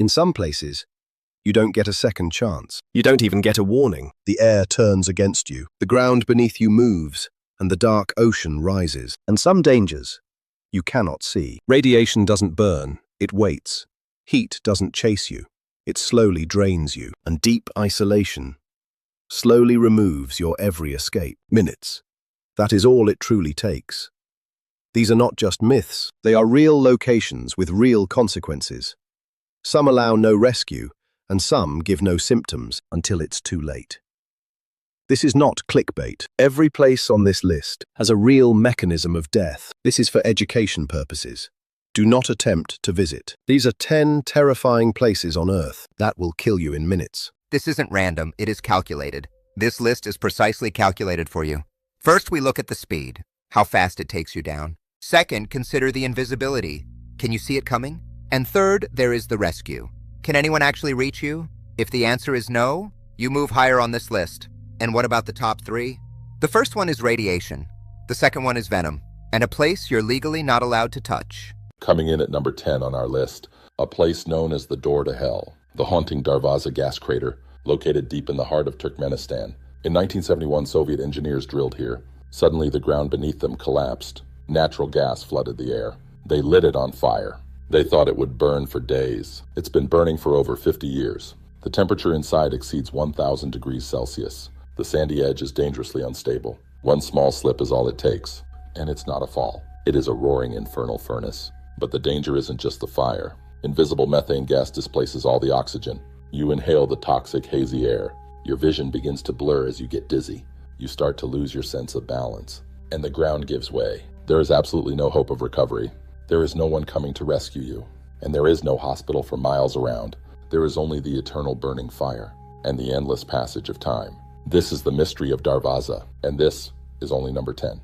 In some places, you don't get a second chance. You don't even get a warning. The air turns against you, the ground beneath you moves, and the dark ocean rises. And some dangers you cannot see. Radiation doesn't burn, it waits. Heat doesn't chase you, it slowly drains you. And deep isolation slowly removes your every escape. Minutes. That is all it truly takes. These are not just myths, they are real locations with real consequences. Some allow no rescue, and some give no symptoms until it's too late. This is not clickbait. Every place on this list has a real mechanism of death. This is for education purposes. Do not attempt to visit. These are 10 terrifying places on Earth that will kill you in minutes. This isn't random, it is calculated. This list is precisely calculated for you. First, we look at the speed, how fast it takes you down. Second, consider the invisibility. Can you see it coming? And third, there is the rescue. Can anyone actually reach you? If the answer is no, you move higher on this list. And what about the top 3? The first one is radiation. The second one is venom, and a place you're legally not allowed to touch. Coming in at number 10 on our list, a place known as the Door to Hell, the haunting Darvaza Gas Crater, located deep in the heart of Turkmenistan. In 1971, Soviet engineers drilled here. Suddenly, the ground beneath them collapsed. Natural gas flooded the air. They lit it on fire. They thought it would burn for days. It's been burning for over 50 years. The temperature inside exceeds 1,000 degrees Celsius. The sandy edge is dangerously unstable. One small slip is all it takes. And it's not a fall. It is a roaring infernal furnace. But the danger isn't just the fire. Invisible methane gas displaces all the oxygen. You inhale the toxic, hazy air. Your vision begins to blur as you get dizzy. You start to lose your sense of balance. And the ground gives way. There is absolutely no hope of recovery. There is no one coming to rescue you. And there is no hospital for miles around. There is only the eternal burning fire and the endless passage of time. This is the mystery of Darvaza, and this is only number 10.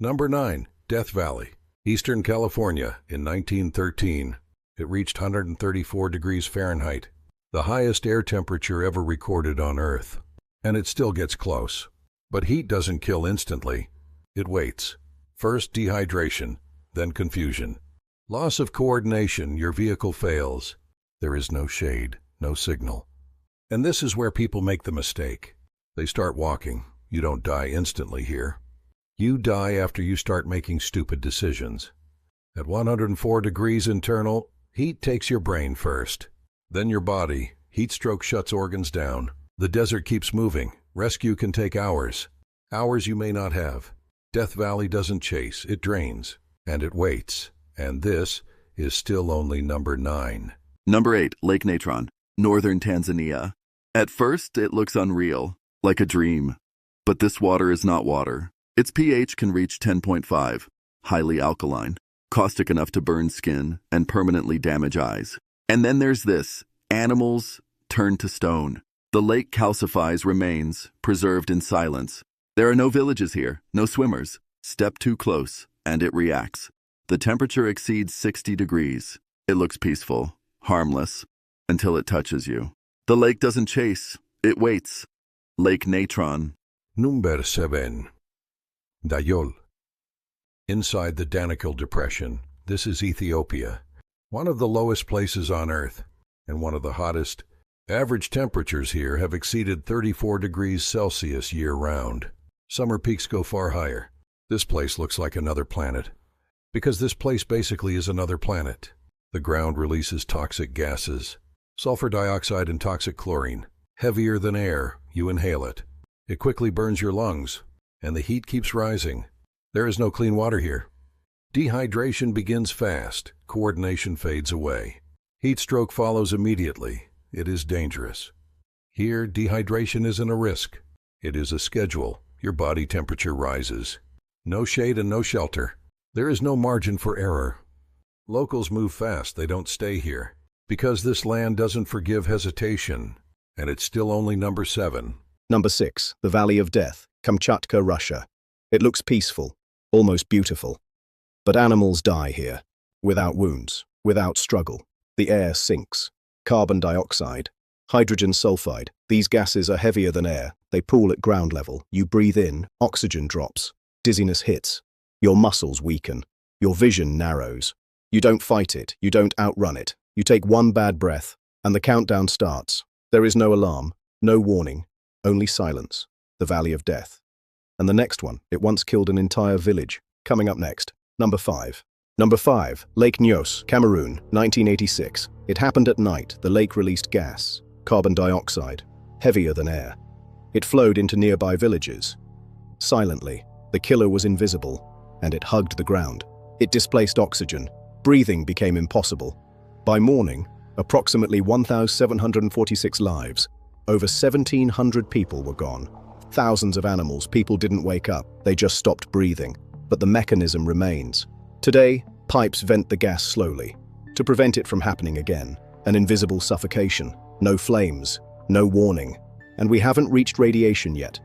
Number 9, Death Valley, Eastern California in 1913. It reached 134 degrees Fahrenheit, the highest air temperature ever recorded on Earth. And it still gets close. But heat doesn't kill instantly. It waits. First dehydration, then confusion. Loss of coordination, your vehicle fails. There is no shade, no signal. And this is where people make the mistake. They start walking. You don't die instantly here. You die after you start making stupid decisions. At 104 degrees internal, heat takes your brain first. Then your body. Heat stroke shuts organs down. The desert keeps moving. Rescue can take hours. Hours you may not have. Death Valley doesn't chase, it drains. And it waits. And this is still only number 9. Number 8, Lake Natron, northern Tanzania. At first, it looks unreal, like a dream. But this water is not water. Its pH can reach 10.5, highly alkaline, caustic enough to burn skin and permanently damage eyes. And then there's this, animals turn to stone. The lake calcifies remains, preserved in silence. There are no villages here, no swimmers. Step too close, and it reacts. The temperature exceeds 60 degrees. It looks peaceful, harmless, until it touches you. The lake doesn't chase, it waits. Lake Natron. Number 7. Dayol. Inside the Danakil Depression, this is Ethiopia. One of the lowest places on Earth, and one of the hottest. Average temperatures here have exceeded 34 degrees Celsius year-round. Summer peaks go far higher. This place looks like another planet. Because this place basically is another planet. The ground releases toxic gases, sulfur dioxide and toxic chlorine. Heavier than air, you inhale it. It quickly burns your lungs, and the heat keeps rising. There is no clean water here. Dehydration begins fast, coordination fades away. Heat stroke follows immediately. It is dangerous. Here, dehydration isn't a risk. It is a schedule. Your body temperature rises. No shade and no shelter. There is no margin for error. Locals move fast, they don't stay here. Because this land doesn't forgive hesitation. And it's still only number 7. Number 6, the Valley of Death, Kamchatka, Russia. It looks peaceful, almost beautiful. But animals die here, without wounds, without struggle. The air sinks. Carbon dioxide, hydrogen sulfide. These gases are heavier than air. They pool at ground level. You breathe in, oxygen drops. Dizziness hits. Your muscles weaken. Your vision narrows. You don't fight it. You don't outrun it. You take one bad breath, And the countdown starts. There is no alarm, no warning, only silence. The Valley of Death. And the next one, it once killed an entire village. Coming up next, number 5. Number 5, Lake Nyos, Cameroon, 1986. It happened at night. The lake released gas, carbon dioxide, heavier than air. It flowed into nearby villages. Silently, the killer was invisible, and it hugged the ground. It displaced oxygen. Breathing became impossible. By morning, approximately 1,746 lives. Over 1,700 people were gone. Thousands of animals. People didn't wake up. They just stopped breathing. But the mechanism remains. Today, pipes vent the gas slowly, to prevent it from happening again. An invisible suffocation. No flames. No warning. And we haven't reached radiation yet,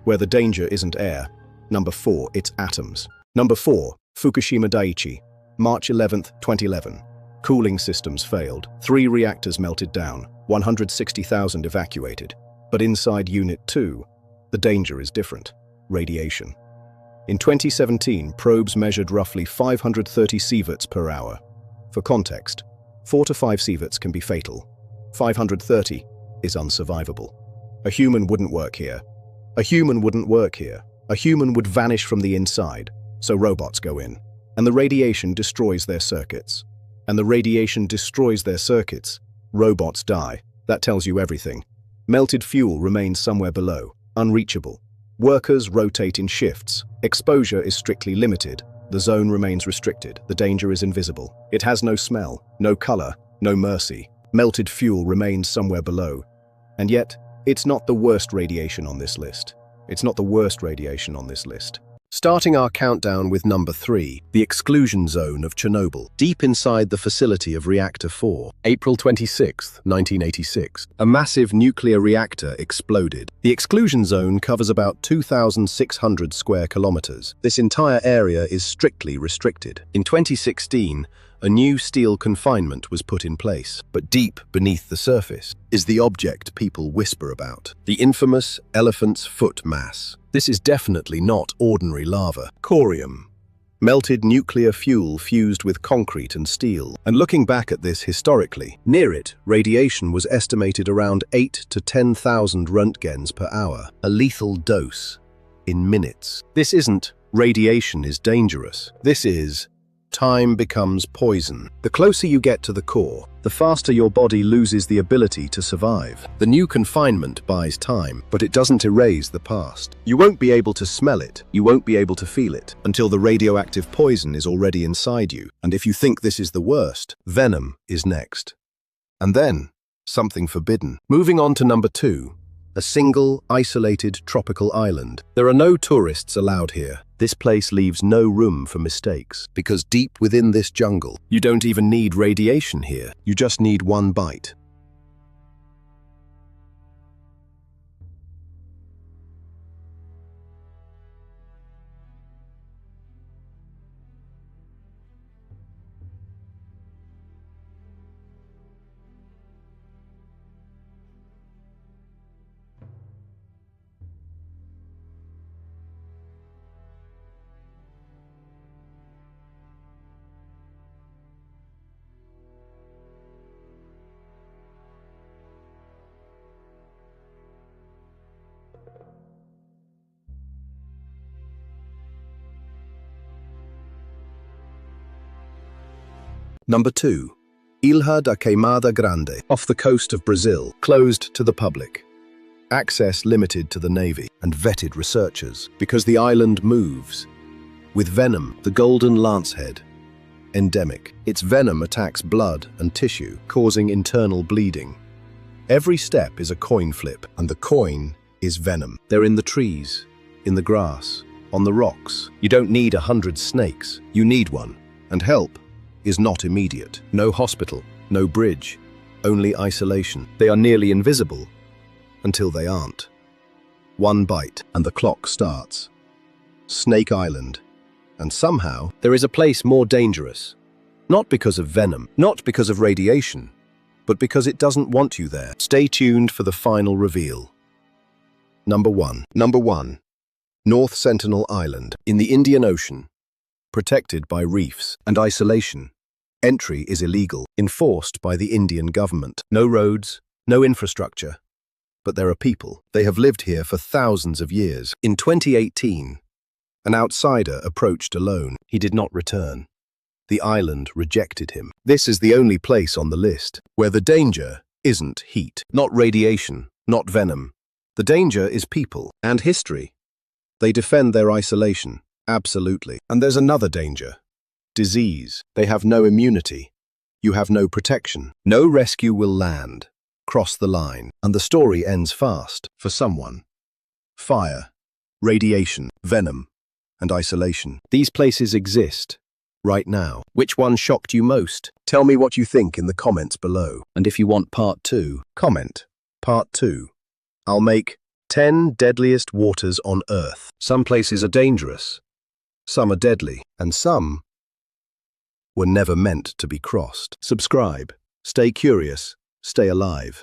where the danger isn't air. Number 4, it's atoms. Number 4, Fukushima Daiichi, March 11, 2011. Cooling systems failed. 3 reactors melted down. 160,000 evacuated. But inside Unit 2, the danger is different. Radiation. In 2017, probes measured roughly 530 sieverts per hour. For context, 4 to 5 sieverts can be fatal. 530 is unsurvivable. A human wouldn't work here. A human wouldn't work here. A human would vanish from the inside, so robots go in. And the radiation destroys their circuits. And the radiation destroys their circuits. Robots die. That tells you everything. Melted fuel remains somewhere below, unreachable. Workers rotate in shifts. Exposure is strictly limited. The zone remains restricted. The danger is invisible. It has no smell, no color, no mercy. Melted fuel remains somewhere below. And yet, it's not the worst radiation on this list. It's not the worst radiation on this list. Starting our countdown with number 3, the exclusion zone of Chernobyl, deep inside the facility of Reactor 4. April 26, 1986. A massive nuclear reactor exploded. The exclusion zone covers about 2,600 square kilometers. This entire area is strictly restricted. In 2016, a new steel confinement was put in place. But deep beneath the surface is the object people whisper about, the infamous elephant's foot mass. This is definitely not ordinary lava. Corium. Melted nuclear fuel fused with concrete and steel. And looking back at this historically, near it, radiation was estimated around 8 to 10,000 Röntgens per hour. A lethal dose in minutes. This isn't radiation is dangerous. This is time becomes poison. The closer you get to the core, the faster your body loses the ability to survive. The new confinement buys time, but it doesn't erase the past. You won't be able to smell it, you won't be able to feel it, until the radioactive poison is already inside you. And if you think this is the worst, venom is next. And then, something forbidden. Moving on to number 2. A single, isolated tropical island. There are no tourists allowed here. This place leaves no room for mistakes, because deep within this jungle, you don't even need radiation here. You just need one bite. Number 2. Ilha da Queimada Grande, off the coast of Brazil, closed to the public. Access limited to the Navy and vetted researchers, because the island moves. With venom, the golden lancehead. Endemic. Its venom attacks blood and tissue, causing internal bleeding. Every step is a coin flip, and the coin is venom. They're in the trees, in the grass, on the rocks. You don't need 100 snakes, you need one. And help is not immediate. No hospital, no bridge, only isolation. They are nearly invisible until they aren't. One bite and the clock starts. Snake Island. And somehow there is a place more dangerous. Not because of venom, not because of radiation, but because it doesn't want you there. Stay tuned for the final reveal. Number 1. North Sentinel Island, in the Indian Ocean. Protected by reefs and isolation. Entry is illegal, enforced by the Indian government. No roads, no infrastructure. But there are people. They have lived here for thousands of years. In 2018, an outsider approached alone. He did not return. The island rejected him. This is the only place on the list where the danger isn't heat, not radiation, not venom. The danger is people and history. They defend their isolation, absolutely. And there's another danger. Disease. They have no immunity. You have no protection. No rescue will land, cross the line, and the story ends fast for someone. Fire, radiation, venom, and isolation. These places exist right now. Which one shocked you most? Tell me what you think in the comments below. And if you want part 2, comment part 2. I'll make 10 deadliest waters on Earth. Some places are dangerous, some are deadly, and some were never meant to be crossed. Subscribe, stay curious, stay alive.